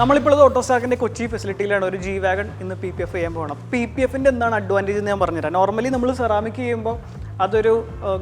നമ്മളിപ്പോൾ ഓട്ടോസ്റ്റാക്കിൻ്റെ കൊച്ചി ഫെസിലിറ്റിയിലാണ് ഒരു G wagon ഇന്ന് PPF ചെയ്യാൻ പോകണം. PPFിൻ്റെ എന്താണ് അഡ്വാൻറ്റേജ് എന്ന് ഞാൻ പറഞ്ഞുതരാം. നോർമലി നമ്മൾ സെറാമിക് ചെയ്യുമ്പോൾ അതൊരു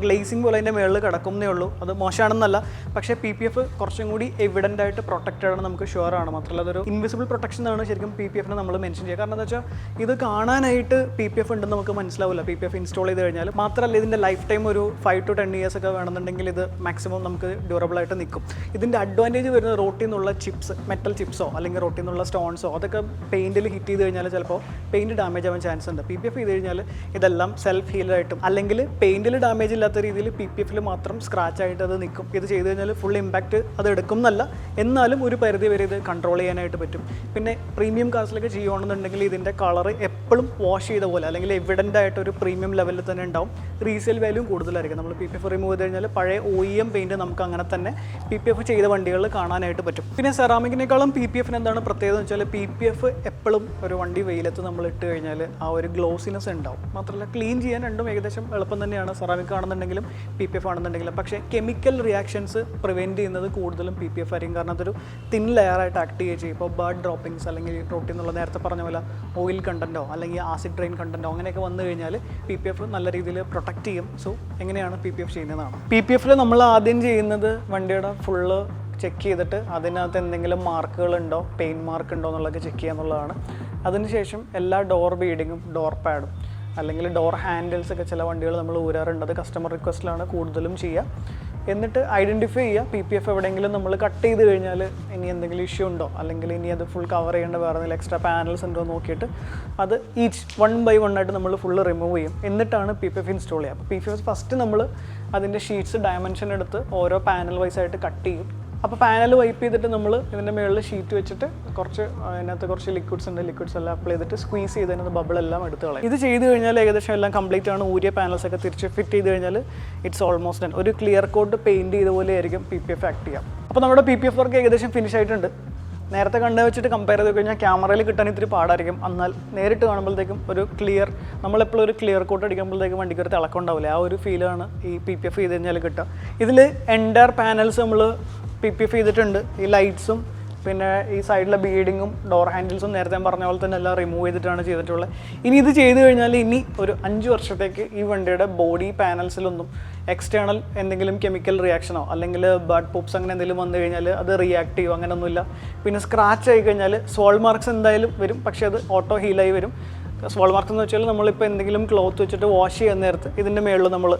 ഗ്ലേസിങ് പോലെ അതിൻ്റെ മുകളിൽ കിടക്കുന്നേ ഉള്ളൂ. അത് മോശമാണെന്നല്ല, പക്ഷേ PPF കുറച്ചും കൂടി എവിഡൻ്റ് ആയിട്ട് പ്രൊട്ടക്റ്റഡ് ആണ്, നമുക്ക് ഷുവർ ആണ്. മാത്രമല്ല അതൊരു ഇൻവിസിബിൾ പ്രൊട്ടക്ഷൻ ആണ് ശരിക്കും PPFനെ നമ്മൾ മെൻഷൻ ചെയ്യുക. കാരണം എന്താ വെച്ചാൽ ഇത് കാണാനായിട്ട് PPF ഉണ്ടെന്ന് നമുക്ക് മനസ്സിലാവില്ല PPF ഇൻസ്റ്റാൾ ചെയ്ത് കഴിഞ്ഞാൽ. മാത്രമല്ല ഇതിൻ്റെ ലൈഫ് ടൈം ഒരു 5 to 10 years ഒക്കെ വേണമെന്നുണ്ടെങ്കിൽ ഇത് മാക്സിമം നമുക്ക് ഡ്യൂറബിൾ ആയിട്ട് നിൽക്കും. ഇതിൻ്റെ അഡ്വാൻറ്റേജ് വരുന്നത് റോട്ടിൽ നിന്നുള്ള ചിപ്സ്, മെറ്റൽ ചിപ്സോ അല്ലെങ്കിൽ റോട്ടിൽ നിന്നുള്ള സ്റ്റോൺസോ അതൊക്കെ പെയിൻറ്റിൽ ഹിറ്റ് ചെയ്ത് കഴിഞ്ഞാൽ ചിലപ്പോൾ പെയിൻറ്റ് ഡാമേജ് ആവാൻ ചാൻസ് ഉണ്ട്. PPF ചെയ്ത് കഴിഞ്ഞാൽ ഇതെല്ലാം സെൽഫ് ഹീലായിട്ടും അല്ലെങ്കിൽ പെയിൻറ്റിൽ ഡാമേജ് ഇല്ലാത്ത രീതിയിൽ PPFിൽ മാത്രം സ്ക്രാച്ച് ആയിട്ട് അത് നിൽക്കും. ഇത് ചെയ്ത് കഴിഞ്ഞാൽ ഫുൾ ഇമ്പാക്റ്റ് അത് എടുക്കും എന്നല്ല, എന്നാലും ഒരു പരിധി വരെ ഇത് കൺട്രോൾ ചെയ്യാനായിട്ട് പറ്റും. പിന്നെ പ്രീമിയം കാർസിലൊക്കെ ചെയ്യുകയാണെന്നുണ്ടെങ്കിൽ ഇതിൻ്റെ കളർ എപ്പോഴും വാഷ് ചെയ്ത പോലെ അല്ലെങ്കിൽ എവിഡൻ്റ് ആയിട്ട് ഒരു പ്രീമിയം ലെവലിൽ തന്നെ ഉണ്ടാവും. റീസെയിൽ വാല്യൂ കൂടുതലായിരിക്കും. നമ്മൾ PPF റിമൂവ് ചെയ്ത് കഴിഞ്ഞാൽ പഴയ OEM പെയിൻറ്റ് നമുക്ക് അങ്ങനെ തന്നെ PPF ചെയ്ത വണ്ടികളിൽ കാണാനായിട്ട് പറ്റും. പിന്നെ സെറാമിക്കിനേക്കാളും PPFിന് എന്താണ് പ്രത്യേകത എന്ന് വെച്ചാൽ PPF എപ്പോഴും ഒരു വണ്ടി വെയിലത്ത് നമ്മൾ ഇട്ട് കഴിഞ്ഞാൽ ആ ഒരു ഗ്ലോസിനെസ് ഉണ്ടാവും. മാത്രമല്ല ക്ലീൻ ചെയ്യാൻ രണ്ടും ഏകദേശം എളുപ്പം തന്നെയാണ്, സെറാമിക് ആണെന്നുണ്ടെങ്കിലും PPF ആണെന്നുണ്ടെങ്കിലും. പക്ഷേ കെമിക്കൽ റിയാക്ഷൻസ് പ്രിവെൻറ്റ് ചെയ്യുന്നത് കൂടുതലും PPF ആയിരിക്കും. കാരണം അതൊരു തിൻ ലെയറായിട്ട് ആക്ട് ചെയ്യുക ചെയ്യും. ഇപ്പോൾ ബേർഡ് ഡ്രോപ്പിങ്സ് അല്ലെങ്കിൽ റോട്ടിൽ നിന്നുള്ള നേരത്തെ പറഞ്ഞ പോലെ ഓയിൽ കണ്ടൻറ്റോ അല്ലെങ്കിൽ ആസിഡ് റെയിൻ കണ്ടൻറ്റോ അങ്ങനെയൊക്കെ വന്നു കഴിഞ്ഞാൽ PPF നല്ല രീതിയിൽ പ്രൊട്ടക്റ്റ് ചെയ്യും. സോ എങ്ങനെയാണ് PPF ചെയ്യുന്നതാണ്. PPFിൽ നമ്മൾ ആദ്യം ചെയ്യുന്നത് വണ്ടിയുടെ ഫുള്ള് ചെക്ക് ചെയ്തിട്ട് അതിനകത്ത് എന്തെങ്കിലും മാർക്കുകളുണ്ടോ, പെയിൻ മാർക്ക് ഉണ്ടോ എന്നുള്ളതൊക്കെ ചെക്ക് ചെയ്യുക എന്നുള്ളതാണ്. അതിനുശേഷം എല്ലാ ഡോർ ബീഡിങ്ങും ഡോർ പാഡും അല്ലെങ്കിൽ ഡോർ ഹാൻഡിൽസ് ഒക്കെ ചില വണ്ടികൾ നമ്മൾ ഊരാറുണ്ട്. അത് കസ്റ്റമർ റിക്വസ്റ്റിലാണ് കൂടുതലും ചെയ്യുക. എന്നിട്ട് ഐഡൻറ്റിഫൈ ചെയ്യുക PPF എവിടെയെങ്കിലും നമ്മൾ കട്ട് ചെയ്ത് കഴിഞ്ഞാൽ ഇനി എന്തെങ്കിലും ഇഷ്യൂ ഉണ്ടോ അല്ലെങ്കിൽ ഇനി അത് ഫുൾ കവർ ചെയ്യേണ്ട വേറെ എന്തെങ്കിലും എക്സ്ട്രാ പാനൽസ് ഉണ്ടോ നോക്കിയിട്ട് അത് ഈച്ച് 1 by 1 ആയിട്ട് നമ്മൾ ഫുള്ള് റിമൂവ് ചെയ്യും. എന്നിട്ടാണ് PPF ഇൻസ്റ്റാൾ ചെയ്യുക. അപ്പോൾ PPF ഫസ്റ്റ് നമ്മൾ അതിൻ്റെ ഷീറ്റ്സ് ഡയമെൻഷൻ എടുത്ത് ഓരോ പാനൽ വൈസ് ആയിട്ട് കട്ട് ചെയ്യും. അപ്പോൾ പാനൽ വൈപ്പ് ചെയ്തിട്ട് നമ്മൾ ഇതിൻ്റെ മുകളിൽ ഷീറ്റ് വെച്ചിട്ട് അതിനകത്ത് കുറച്ച് ലിക്വിഡ്സ് ഉണ്ട്, ലിക്വിഡ്സ് എല്ലാം അപ്ലൈ ചെയ്തിട്ട് സ്ക്വീസ് ചെയ്ത് അതിനകത്ത് ബബിളെല്ലാം എടുത്ത് കളയും. ഇത് ചെയ്ത് കഴിഞ്ഞാൽ ഏകദേശം എല്ലാം കംപ്ലീറ്റ് ആണ്. ഊരിയ പാനൽസൊക്കെ തിരിച്ച് ഫിറ്റ് ചെയ്ത് കഴിഞ്ഞാൽ ഇറ്റ്സ് ഓൾമോസ്റ്റ് ഡൺ. ഒരു ക്ലിയർ കോട്ട് പെയിൻറ്റ് ചെയ്ത പോലെ ആയിരിക്കും PPF ആക്ട് ചെയ്യാം. അപ്പോൾ നമ്മുടെ PPF വർക്ക് ഏകദേശം ഫിനിഷ് ആയിട്ടുണ്ട്. നേരത്തെ കണ്ടു വെച്ചിട്ട് കമ്പയർ ചെയ്ത് കഴിഞ്ഞാൽ ക്യാമറയിൽ കിട്ടാൻ ഇത്തിരി പാടായിരിക്കും. എന്നാൽ നേരിട്ട് കാണുമ്പോഴത്തേക്കും ഒരു ക്ലിയർ, നമ്മളെപ്പോഴും ഒരു ക്ലിയർ കോട്ട് അടിക്കുമ്പോഴത്തേക്കും വണ്ടിക്ക് ഒരു തിളക്കം ഉണ്ടാവില്ല. ആ ഒരു ഫീലാണ് ഈ PPF ചെയ്ത് കഴിഞ്ഞാൽ കിട്ടുക. ഇതിൽ എൻഡയർ പാനൽസ് നമ്മൾ PPF ചെയ്തിട്ടുണ്ട്. ഈ ലൈറ്റ്സും പിന്നെ ഈ സൈഡിലെ ബീഡിങ്ങും ഡോർ ഹാൻഡിൽസും നേരത്തെ ഞാൻ പറഞ്ഞ പോലെ തന്നെ എല്ലാം റിമൂവ് ചെയ്തിട്ടാണ് ചെയ്തിട്ടുള്ളത്. ഇനി ഇത് ചെയ്ത് കഴിഞ്ഞാൽ ഇനി ഒരു 5 വർഷത്തേക്ക് ഈ വണ്ടിയുടെ ബോഡി പാനൽസിലൊന്നും എക്സ്റ്റേണൽ എന്തെങ്കിലും കെമിക്കൽ റിയാക്ഷനോ അല്ലെങ്കിൽ ബഡ് പോപ്സ് അങ്ങനെ എന്തെങ്കിലും വന്നു കഴിഞ്ഞാൽ അത് റിയാക്ട് ചെയ്യും, അങ്ങനെയൊന്നുമില്ല. പിന്നെ സ്ക്രാച്ച് ആയി കഴിഞ്ഞാൽ സോൾ മാർക്സ് എന്തായാലും വരും, പക്ഷേ അത് ഓട്ടോ ഹീലായി വരും. സോൾ മാർക്സ് എന്ന് വെച്ചാൽ നമ്മളിപ്പോൾ എന്തെങ്കിലും ക്ലോത്ത് വെച്ചിട്ട് വാഷ് ചെയ്യാൻ നേരത്ത് ഇതിൻ്റെ മുകളിൽ നമ്മൾ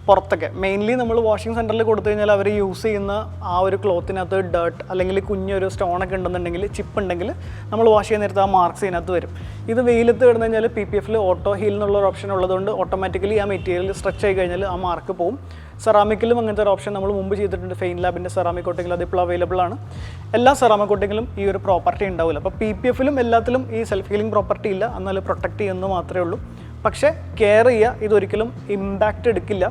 പുറത്തൊക്കെ മെയിൻലി നമ്മൾ വാഷിംഗ് സെൻറ്ററിൽ കൊടുത്തു കഴിഞ്ഞാൽ അവർ യൂസ് ചെയ്യുന്ന ആ ഒരു ക്ലോത്തിനകത്ത് ഡേർട്ട് അല്ലെങ്കിൽ കുഞ്ഞൊരു സ്റ്റോണൊക്കെ ഉണ്ടെന്നുണ്ടെങ്കിൽ, ചിപ്പ് ഉണ്ടെങ്കിൽ നമ്മൾ വാഷ് ചെയ്യാൻ നേരത്ത് ആ മാർക്സ് ഇതിനകത്ത് വരും. ഇത് വെയിലത്ത് കിടന്നു കഴിഞ്ഞാൽ PPFിൽ ഓട്ടോ ഹീൽ എന്നുള്ളൊരു ഓപ്ഷൻ ഉള്ളതുകൊണ്ട് ഓട്ടോമാറ്റിക്കലി ആ മെറ്റീരിയൽ സ്ട്രെച്ച് ആയി കഴിഞ്ഞാൽ ആ മാർക്ക് പോകും. സെറാമിക്കിലും അങ്ങനത്തെ ഒരു ഓപ്ഷൻ നമ്മൾ മുമ്പ് ചെയ്തിട്ടുണ്ട്. ഫെയിൻ ലാബിൻ്റെ സെറാമിക് കോട്ടിങ്ങിൽ അതിപ്പോൾ അവൈലബിൾ ആണ്. എല്ലാ സെറാമിക് കോട്ടിങ്ങിലും ഈ ഒരു പ്രോപ്പർട്ടി ഉണ്ടാവില്ല. അപ്പോൾ PPFിലും എല്ലാത്തിലും ഈ സെൽഫ് ഹീലിംഗ് പ്രോപ്പർട്ടി ഇല്ല, എന്നാൽ പ്രൊട്ടക്റ്റ് ചെയ്യുന്നത് മാത്രമേ ഉള്ളൂ. പക്ഷേ കെയർ ചെയ്യുക, ഇതൊരിക്കലും ഇമ്പാക്റ്റ് എടുക്കില്ല.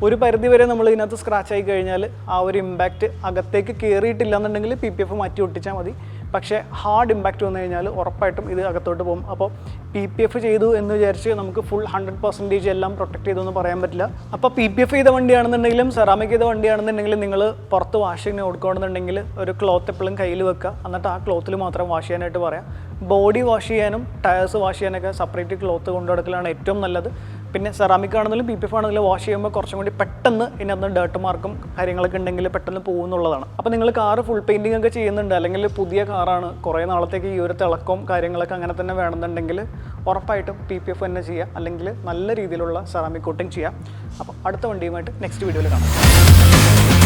ഒരു പരിധി വരെ നമ്മൾ ഇതിനകത്ത് സ്ക്രാച്ച് ആയി കഴിഞ്ഞാൽ ആ ഒരു ഇമ്പാക്റ്റ് അകത്തേക്ക് കയറിയിട്ടില്ല എന്നുണ്ടെങ്കിൽ PPF മാറ്റി ഒട്ടിച്ചാൽ മതി. പക്ഷേ ഹാർഡ് ഇമ്പാക്റ്റ് വന്നു കഴിഞ്ഞാൽ ഉറപ്പായിട്ടും ഇത് അകത്തോട്ട് പോകും. അപ്പോൾ PPF ചെയ്തു എന്ന് വിചാരിച്ച് നമുക്ക് ഫുൾ 100% എല്ലാം പ്രൊട്ടക്റ്റ് ചെയ്തെന്ന് പറയാൻ പറ്റില്ല. അപ്പോൾ PPF ചെയ്ത വണ്ടിയാണെന്നുണ്ടെങ്കിലും സെറാമിക് ചെയ്ത വണ്ടിയാണെന്നുണ്ടെങ്കിലും നിങ്ങൾ പുറത്ത് വാഷിങ്ങിന് കൊടുക്കുകയാണെന്നുണ്ടെങ്കിൽ ഒരു ക്ലോത്ത് എപ്പോഴും കയ്യിൽ വെക്കുക. എന്നിട്ട് ആ ക്ലോത്തിൽ മാത്രം വാഷ് ചെയ്യാനായിട്ട് പറയാം. ബോഡി വാഷ് ചെയ്യാനും ടയർസ് വാഷ് ചെയ്യാനൊക്കെ സെപ്പറേറ്റ് ക്ലോത്ത് കൊണ്ടു നടക്കലാണ് ഏറ്റവും നല്ലത്. പിന്നെ സെറാമിക് ആണെങ്കിലും PPF ആണെങ്കിലും വാഷ് ചെയ്യുമ്പോൾ കുറച്ചും കൂടി പെട്ടെന്ന് ഇതിനകത്ത് ഡേർട്ട് മാർക്കും കാര്യങ്ങളൊക്കെ ഉണ്ടെങ്കിൽ പെട്ടെന്ന് പോകുന്നുള്ളതാണ്. അപ്പോൾ നിങ്ങൾ കാറ് ഫുൾ പെയിൻറ്റിംഗ് ഒക്കെ ചെയ്യുന്നുണ്ട് അല്ലെങ്കിൽ പുതിയ കാറാണ്, കുറേ നാളത്തേക്ക് ഈ ഒരു തിളക്കവും കാര്യങ്ങളൊക്കെ അങ്ങനെ തന്നെ വേണമെന്നുണ്ടെങ്കിൽ ഉറപ്പായിട്ടും PPF തന്നെ ചെയ്യുക, അല്ലെങ്കിൽ നല്ല രീതിയിലുള്ള സെറാമിക് കോട്ടിങ് ചെയ്യുക. അപ്പോൾ അടുത്ത വണ്ടിയുമായിട്ട് നെക്സ്റ്റ് വീഡിയോയിൽ കാണാം.